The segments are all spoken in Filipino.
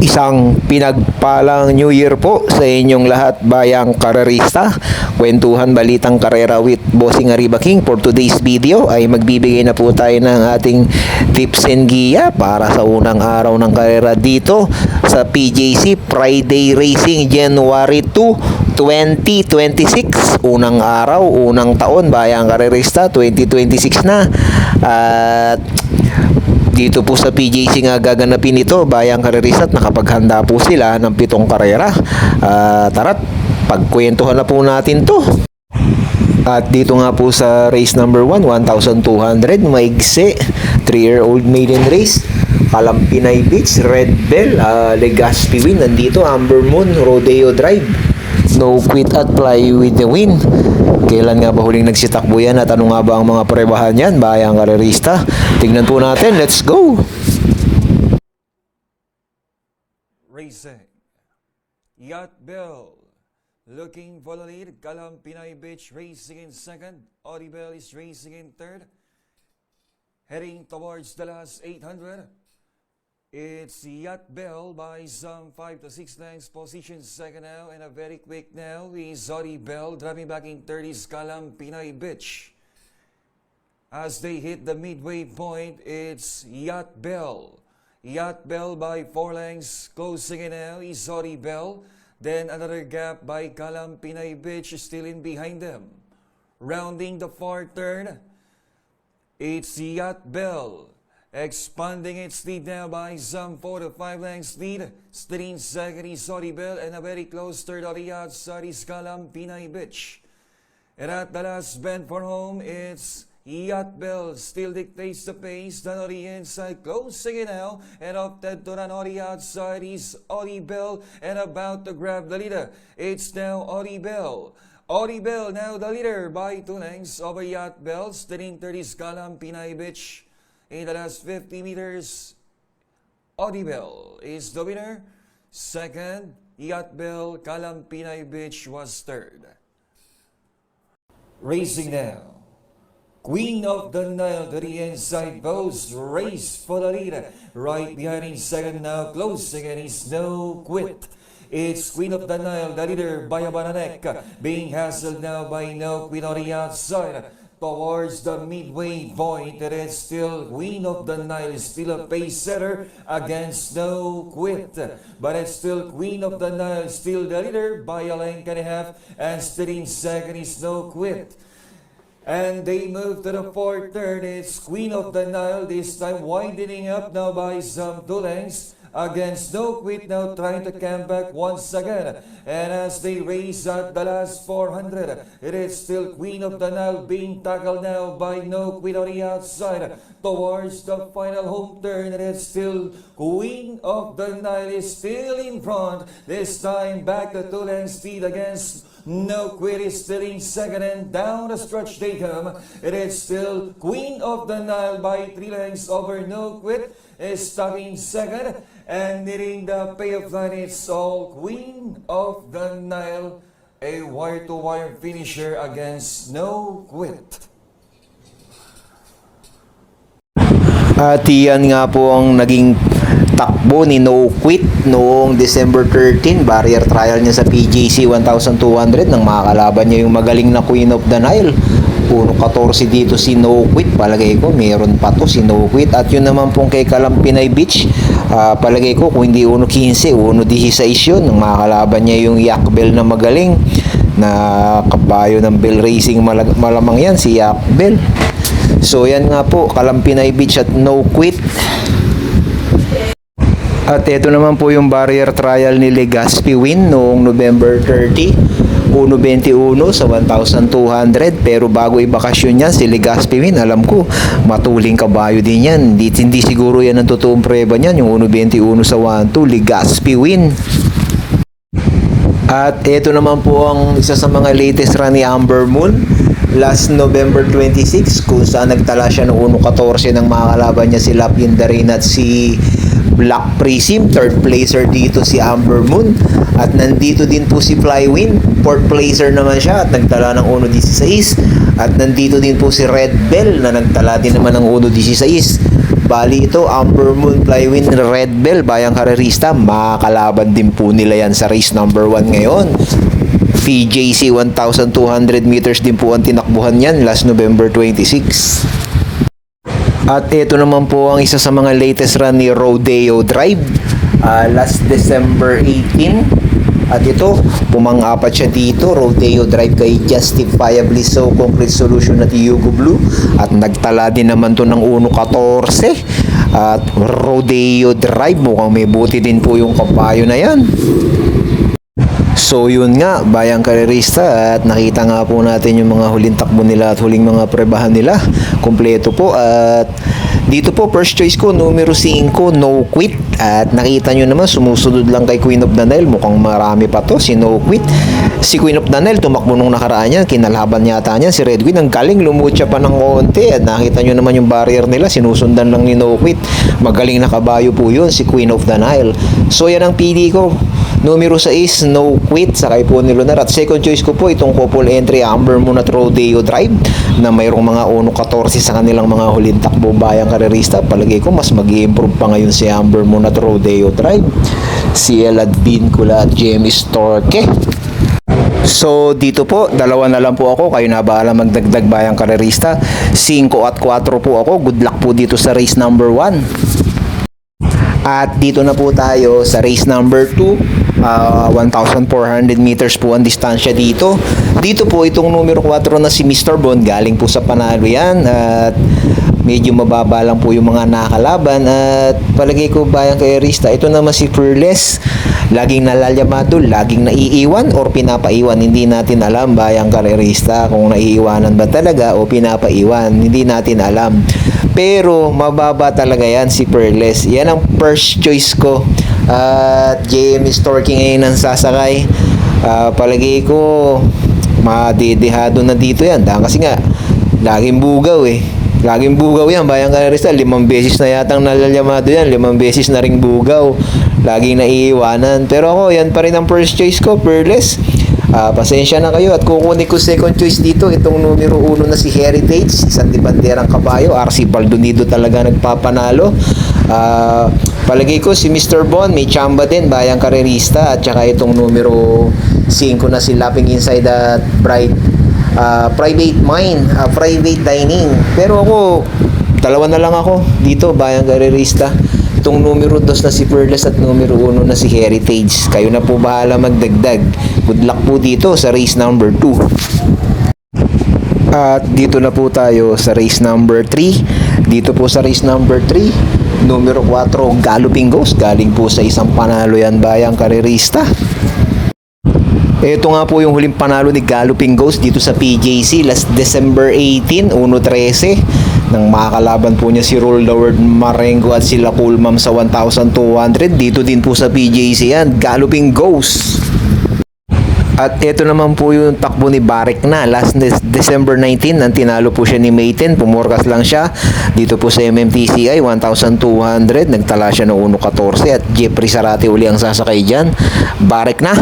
Isang pinagpalang New Year po sa inyong lahat bayang karerista. Kwentuhan balitang karera with Bossing Arriba King. For today's video ay magbibigay na po tayo ng ating tips and giya para sa unang araw ng karera dito sa PJC Friday Racing January 2, 2026. Unang araw, unang taon bayang karerista 2026 na. At dito po sa PJC nga gaganapin ito bayang karerista at nakapaghanda po sila ng 7 karera. Tara't pagkwentuhan na po natin to. At dito nga po sa race number 1, 1,200 maigsi 3-year-old maiden race, Kalampinay Beach, Red Bell, Legazpi win. Nandito Amber Moon, Rodeo Drive, No Quit at Fly with the Wind. Kailan nga ba huling nagsitakbo yan at ano nga ba ang mga prebahan yan bayang karerista? Tingnan po natin, let's go! Racing, Yacht Bell looking for the lead. Kalampinay Beach racing in second. Audi Bell is racing in third. Heading towards the last 800. It's Yacht Bell by some 5 to 6 lengths. Position second now, and a very quick now is Audi Bell driving back in third is Kalampinay Beach. As they hit the midway point, it's Yacht Bell. Yacht Bell by 4 lengths. Closing in now is Audi Bell. Then another gap by Kalampinay Beach still in behind them. Rounding the far turn, it's Yacht Bell. Expanding its lead now by some 4 to 5 lengths lead. Still in second is Audi Bell, and a very close third on the outside is Kalampinay Beach. And at the last bend for home, it's Yacht Bell still dictates the pace. Then on the inside, closing it now, and off that to run on the outside is Audi Bell, and about to grab the leader. It's now Audi Bell. Audi Bell now the leader by 2 lengths over Yacht Bell. Still in third is Kalampinay Beach. In the last 50 meters, Audi Bell is the winner. Second, Yacht Bell. Kalampinay Beach was third. Racing now, Queen of the Nile to the inside post, race for the lead. Right behind in second now, closing and is No Quit. It's Queen of the Nile, the leader by a neck, being hassled now by No Quit on the outside. Towards the midway point, it is still Queen of the Nile, is still a pace setter against No Quit. But it's still Queen of the Nile, still the leader by a length and a half, and still in second is No Quit. And they move to the fourth turn. It's Queen of the Nile, this time widening up now by some 2 lengths against No Quit, now trying to come back once again. And as they race at the last 400, it is still Queen of the Nile being tackled now by No Quit on the outside. Towards the final home turn, it is still Queen of the Nile is still in front. This time back to 2 lengths lead against No Quit is still in second, and down the stretch they come. It is still Queen of the Nile by 3 lengths over No Quit is stuck in second, and nearing the payoff line, it's all Queen of the Nile, a wire-to-wire finisher against No Quit. At yan nga po ang naging takbo ni No Quit noong December 13, barrier trial niya sa PJC 1,200 nang makakalaban niya yung magaling na Queen of the Nile. 1.14 dito si No Quit, palagay ko meron pa to si No Quit. At yun naman pong kay Kalampinay Beach, palagay ko kung hindi 1.15, 1.16 yun nang makakalaban niya yung Yacht Bell na magaling na kabayo ng Bell Racing. Malamang yan si Yacht Bell. So yan nga po, Kalampinay Beach at No Quit. At ito naman po yung barrier trial ni Legazpi win noong November 30, 1.21 sa 1,200. Pero bago ibakasyon niya si Legazpi win, alam ko matuling kabayo din yan. Hindi siguro yan ang totoong preba niyan, yung 1.21 sa 1.2 Legazpi win. At ito naman po ang isa sa mga latest run ni Amber Moon last November 26, kung saan nagtala siya ng 1.14 ng mga kalaban niya si Lapindarin at si Black Prism. Third placer dito si Amber Moon. At nandito din po si Flywin. Fourth placer naman siya at nagtala ng 1.16. At nandito din po si Red Bell na nagtala din naman ng 1.16. Bali ito, Amber Moon, Flywin, Red Bell, bayang karerista, makakalaban din po nila yan sa race number 1 ngayon. PJC 1,200 meters din po ang tinakbuhan yan last November 26. At ito naman po ang isa sa mga latest run ni Rodeo Drive, last December 18. At ito, pumang-apat siya dito, Rodeo Drive kay Justifiably So Concrete Solution at Yugo Blue. At nagtala din naman to ng 1.14. At Rodeo Drive, mukhang may buti din po yung kabayo na yan. So yun nga, bayang karerista, at nakita nga po natin yung mga huling takbo nila at huling mga prebahan nila. Kompleto po, at dito po first choice ko numero 5, No Quit. At nakita nyo naman, sumusunod lang kay Queen of the Nile. Mukhang marami pa to, si No Quit. Si Queen of the Nile, tumakbo nung nakaraan niya, kinalaban yata niya si Red Queen. Ang galing, lumutya pa ng konti. At nakita nyo naman yung barrier nila, sinusundan lang ni No Quit. Magaling na kabayo po yun, si Queen of the Nile. So yan ang pili ko. Numero 6, No Quit, sakay po ni Lunar. At second choice ko po, itong couple entry, Amber Moon at Rodeo Drive, na mayroong mga 1.14 sa kanilang mga huling takbo bayang karerista. Palagay ko, mas mag-i-improve pa ngayon si Amber Moon at Rodeo Drive. Si Elad Vincula at Jamie Storke. So dito po, dalawa na lang po ako. Kayo na bahala magdagdag bayang karerista. 5 at 4 po ako. Good luck po dito sa race number 1. At dito na po tayo sa race number 2. 1,400 meters po ang distansya dito. Dito po itong numero 4 na si Mr. Bond, galing po sa panalo yan. At medyo mababa lang po yung mga nakalaban. At palagay ko bayang karerista, ito naman si Fearless. Laging nalalyamado, laging naiiwan or pinapaiwan. Hindi natin alam bayang karerista kung naiiwanan ba talaga o pinapaiwan. Hindi natin alam. Pero mababa talaga yan si Fearless. Yan ang first choice ko. At JM Storking ngayon ang sasakay. Palagay ko madidihado na dito yan. Dahil kasi nga laging bugaw eh. Laging bugaw yan bayang karerista. 5 beses na yatang nalalyamado yan. 5 beses na ring bugaw. Laging naiiwanan. Pero ako, yan pa rin ang first choice ko, Fearless. Pasensya na kayo at kukunin ko second choice dito. Itong numero 1 na si Heritage, isang dibanderang kabayo. RC Baldonido talaga nagpapanalo. Palagay ko si Mr. Bond may chamba din bayang karerista. At saka itong numero 5 na si Lapping Inside at Private Mine, Private Dining. Pero ako, dalawa na lang ako dito bayang karerista. Itong numero 2 na si Fearless at numero 1 na si Heritage. Kayo na po bahala magdagdag. Good luck po dito sa race number 2. At dito na po tayo sa race number 3. Dito po sa race number 3, numero 4, Galloping Ghost. Galing po sa isang panalo yan bayang karerista. Ito nga po yung huling panalo ni Galloping Ghost dito sa PJC last December 18, 1.13. Nang makakalaban po niya si Roll the World Marengo at sila Coolmam sa 1,200. Dito din po sa PJC yan, Galloping Ghost. At ito naman po yung takbo ni Barek na last December 19, nang tinalo po siya ni Mayten. Pumorkas lang siya dito po sa MMTCI 1,200. Nagtala siya ng 1.14 at Jeffrey Sarate uli ang sasakay dyan. Barek na.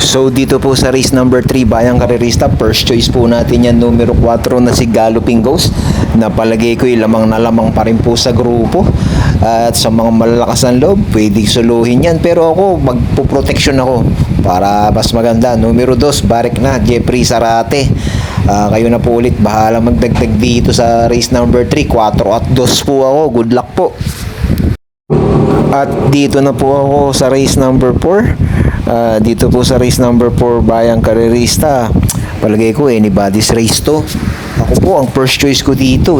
So dito po sa race number 3 bayang karerista, first choice po natin yan numero 4 na si Galloping Ghost, na palagay ko lamang na lamang pa rin po sa grupo. At sa mga malalakas ng loob, pwedeng suluhin yan. Pero ako, magpuproteksyon ako para mas maganda. Numero 2, Barek na, Jeffrey Sarate. Kayo na po ulit, bahala magdagdag dito sa race number 3. 4 at 2 po ako. Good luck po. At dito na po ako sa race number 4. Dito po sa race number 4 bayang karerista, palagay ko anybody's race to. Ako po, ang first choice ko dito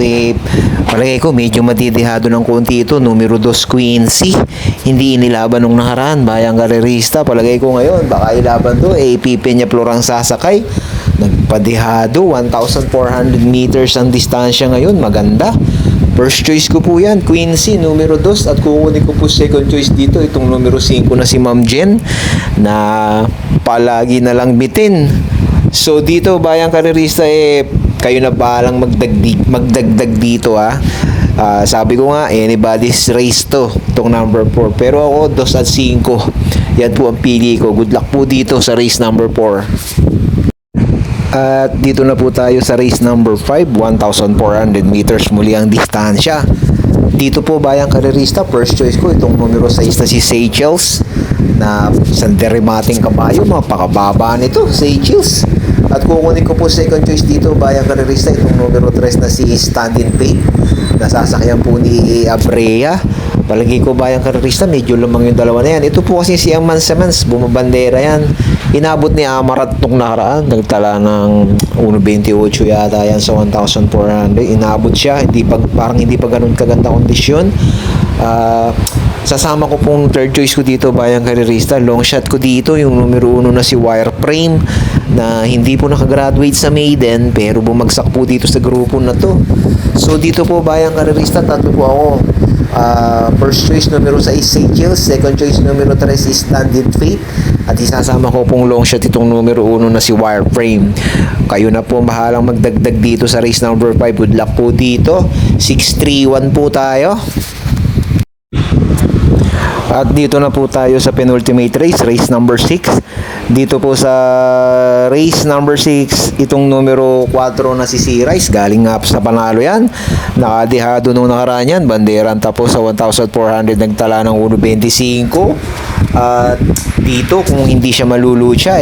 palagay ko medyo matitihado ng konti ito. Numero 2, Quincy. Hindi inilaban nung nakaraan bayang karerista. Palagay ko ngayon baka ilaban to. Pipe niya Florang sasakay. Nagpadihado, 1,400 meters ang distansya ngayon. Maganda. First choice ko po yan, Quincy, numero 2. At kukunin ko po second choice dito, itong numero 5 na si Ma'am Jen, na palagi na lang bitin. So dito, bayang karerista, kayo na bahalang magdagdag dito ha. Sabi ko nga, anybody's race to, itong number 4. Pero ako, 2 at 5. Yan po ang pili ko. Good luck po dito sa race number 4. At dito na po tayo sa race number 5, 1,400 meters muli ang distansya. Dito po bayang karerista, first choice ko itong numero 6 na si Seychelles na isang derimating kabayo, mapakababa nito, Seychelles. At kukunin ko po second choice dito bayang karerista itong numero 3 na si Stand in Faith, nasasakyan po ni Abrea. Palagi ko bayang karerista, medyo lamang yung dalawa na yan. Ito po kasi si Aman Semens, bumabandera yan. Inabot ni Amarat nung nakaraan, nagtala ng 1.28 yata yan sa 1,400. Inabot siya, parang hindi pa ganun kaganda kondisyon. Sasama ko pong third choice ko dito bayang karerista. Long shot ko dito yung numero 1 na si Wireframe na hindi po nakagraduate sa maiden pero bumagsak po dito sa grupo na to. So dito po bayang karerista, tatlo po ako. First choice numero 6 Seychelles, second choice numero 3 is Stand in Faith, at isasama ko pong long shot itong numero 1 na si Wireframe. Kayo na po bahalang magdagdag dito sa race number 5. Good luck po dito. 6-3-1 po tayo. At dito na po tayo sa penultimate race, race number 6. Dito po sa race number 6, itong numero 4 na si C-Rice, galing nga sa panalo yan. Nakadehado nung nakaraan yan, banderan tapos sa 1,400, nagtala ng 1.25. At dito kung hindi siya malulucha,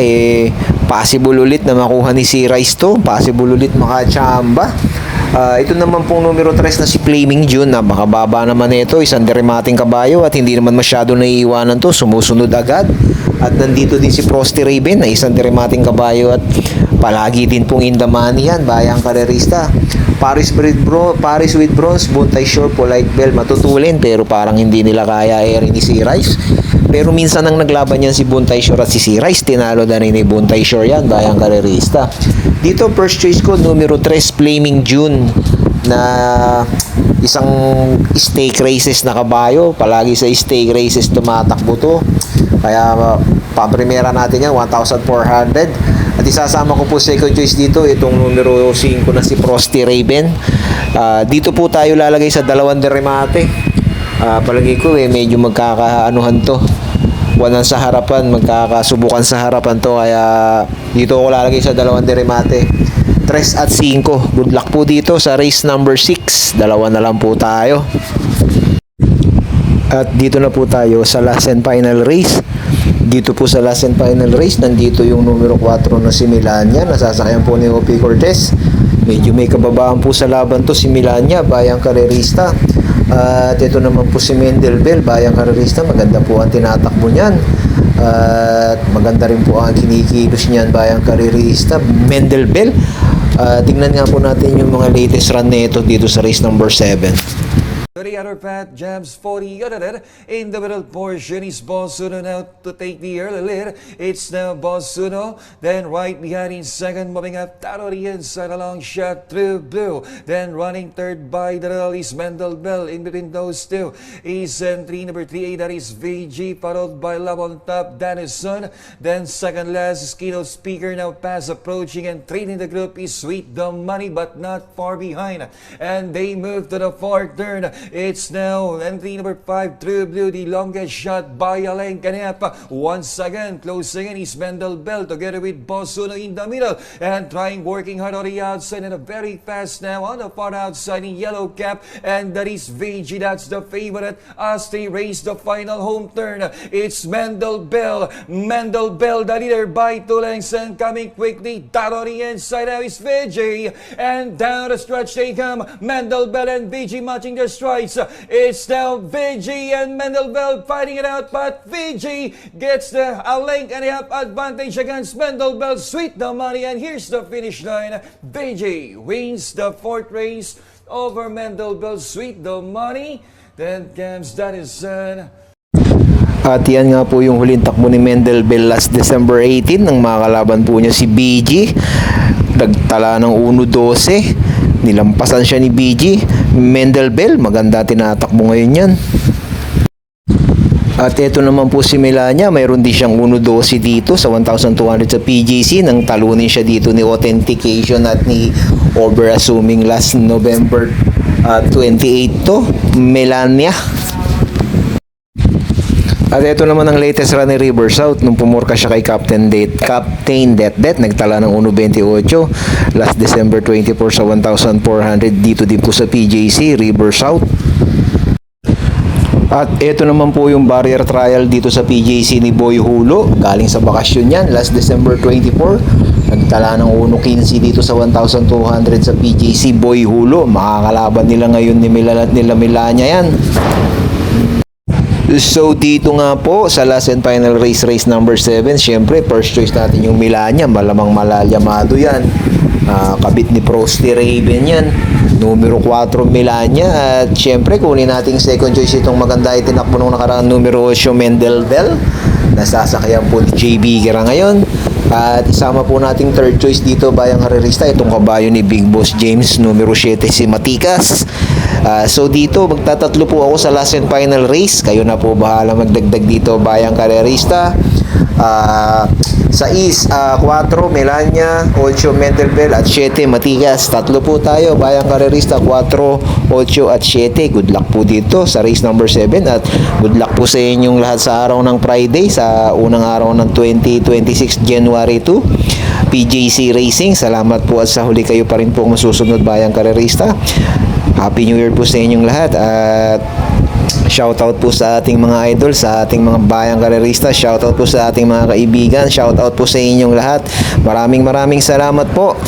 possible ulit na makuha ni C-Rice to, possible ulit makachamba. Ito naman pong numero 3 na si Flaming June, na makababa naman ito, isang derimating kabayo at hindi naman masyado naiiwanan to, sumusunod agad. At nandito din si Frosty Raven na isang derimating kabayo at palagi din pong in the money yan, bayang karerista. Paris with Bronze, Buntay Shore, Polite Bell, matutulin pero parang hindi nila kaya rin ni si Rice. Pero minsan nang naglaban yan si Buntay Shore at si Rice, tinalo na rin ni Buntay Shore yan, bayang karerista. Dito first choice ko numero 3 Flaming June na isang stake races na kabayo, palagi sa stake races tumatakbo to. Kaya pampremera natin yan 1,400. At isasama ko po second choice dito itong numero 5 na si Frosty Raven. Dito po tayo lalagay sa dalawang deremate. Palagi ko medyo magkakaanuhan to. Wanan sa harapan, magkakasubukan sa harapan to, kaya dito ako lalagay sa dalawang deremate. 3 at 5. Good luck po dito sa race number 6. Dalawa na lang po tayo. At dito na po tayo sa last and final race. Dito po sa last and final race, nandito yung numero 4 na si Milania, nasasakyan po ni Opie Cortez. Medyo may kababaan po sa laban to si Milania, bayang karerista. At ito naman po si Mendel Bell, bayang karerista, maganda po ang tinatakbo niyan. At maganda rin po ang kinikilos niyan, bayang karerista, Mendel Bell. Tingnan nga po natin yung mga latest run nito dito sa race number 7. To the other path, jams 40 in the middle portion is Bosuno now to take the early lead. It's now Bosuno, then right behind in second, moving up out of the inside, a long shot through blue. Then running third by the middle is Mendel Bell. In between those two is entry number 3, that is VG, followed by Love on top, Dennison. Then second last is Keynote Speaker, now pass approaching, and third in the group is Sweet the Money, but not far behind. And they move to the fourth turn. It's now entry number 5, True Blue, the longest shot by Alain Canepa. Once again, closing in is Mendel Bell together with Bosuno in the middle. And working hard on the outside, and a very fast now on the far outside in yellow cap. And that is VG, that's the favorite as they race the final home turn. It's Mendel Bell. Mendel Bell, the leader by 2 lengths, and coming quickly down on the inside now is VG. And down the stretch they come, Mendel Bell and VG matching their stride. It's now VG and Mendel Bell fighting it out, but VG gets a length and a half advantage against Mendel Bell. Sweet the Money, and here's the finish line. VG wins the fourth race over Mendel Bell. Sweet the Money. Then comes Dennison. At yan nga po yung huling takbo ni Mendel Bell last December 18 nang makakalaban po niya si BG. Nagtala ng 1.12. Nilampasan siya ni BG. Mendel Bell, maganda tinatakbo ngayon yan. At ito naman po si Milania, mayroon din siyang 1.12 dito sa 1,200 sa PGC nang talunin siya dito ni Authentication at ni Over Assuming last November 28 to. Milania. At ito naman ang latest run ni River South nung pumurka siya kay Captain Det, nagtala ng 1.28 last December 24 sa 1,400 dito din po sa PJC River South. At ito naman po yung barrier trial dito sa PJC ni Boy Hulo. Galing sa bakasyon yan last December 24. Nagtala ng 1.15 dito sa 1,200 sa PJC Boy Hulo. Makakalaban nila ngayon nila Milanya yan. So dito nga po sa last and final race number 7, syempre first choice natin yung Milanya, malamang malalyamado yan. Kabit ni Frosty Raven yan. Numero 4 Milanya at syempre kunin nating second choice itong maganda itinakbo nung nakaraan numero 8 Mendelbel. Nasasakyan po ni JB Gira ngayon. At isama po nating third choice dito bayang karerista itong kabayo ni Big Boss James numero 7 si Matikas. So dito magtatatlo po ako sa last and final race. Kayo na po bahala magdagdag dito bayang karerista. 6, 4 Melania, 8 Mendelbel at 7 Matigas. Tatlo po tayo bayang karerista 4, 8 at 7. Good luck po dito sa race number 7 at good luck po sa inyong lahat sa araw ng Friday, sa unang araw ng 2026 January 2 PJC Racing. Salamat po at sa huli kayo pa rin po masusunod bayang karerista. Happy New Year po sa inyong lahat at shoutout po sa ating mga idol, sa ating mga bayang karerista, shoutout po sa ating mga kaibigan, shoutout po sa inyong lahat. Maraming salamat po.